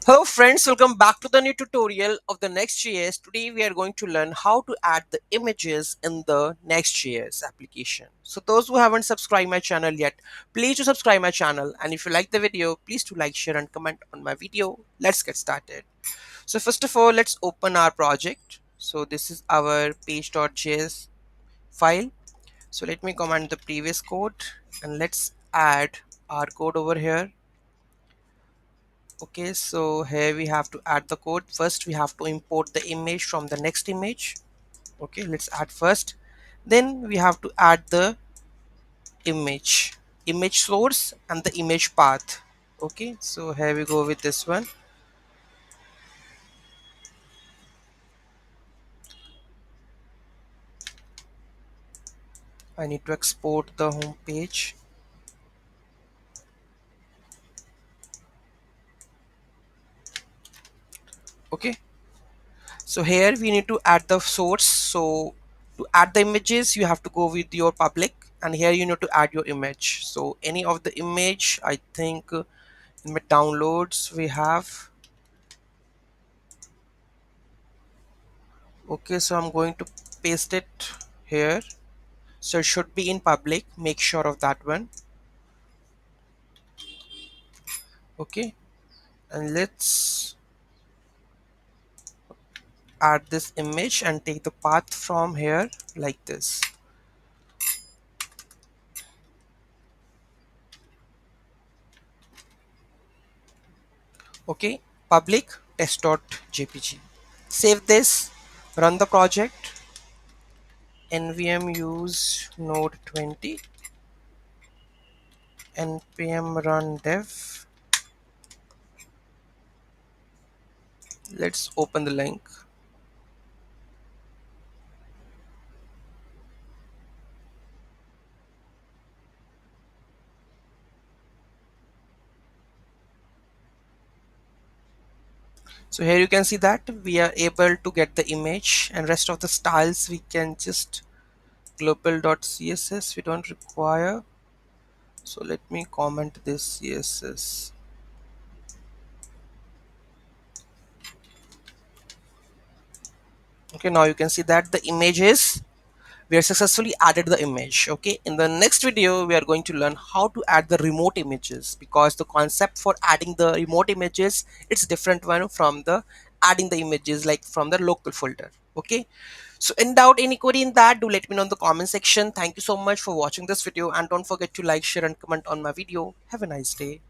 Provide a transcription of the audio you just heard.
Hello friends, welcome back to the new tutorial of the Next.js. Today we are going to learn how to add the images in the Next.js application. So those who haven't subscribed my channel yet, please do subscribe my channel, and if you like the video, please do like, share and comment on my video. Let's get started. So first of all, let's open our project. So this is our page.js file. So let me comment the previous code and let's add our code over here. Okay, so here we have to add the code. First we have to import the image from the next image. Okay, let's add first, then we have to add the image source and the image path. Okay, so here we go with this one. I need to export the home page. Okay, so here we need to add the source. So to add the images you have to go with your public, and here you need to add your image. So any of the image, I think in my downloads we have. Okay, so I'm going to paste it here. So it should be in public, make sure of that one. Okay, and let's add this image and take the path from here like this. Okay, public test.jpg. Save this, run the project, nvm use node 20, npm run dev. Let's open the link. So here you can see that we are able to get the image, and rest of the styles we can just global.css we don't require. So let me comment this css. Okay, now you can see that the image is, we have successfully added the image. Okay, in the next video we are going to learn how to add the remote images, because the concept for adding the remote images, it's different one from the adding the images like from the local folder. Okay, so in doubt, any query in that, do let me know in the comment section. Thank you so much for watching this video, and don't forget to like, share and comment on my video. Have a nice day.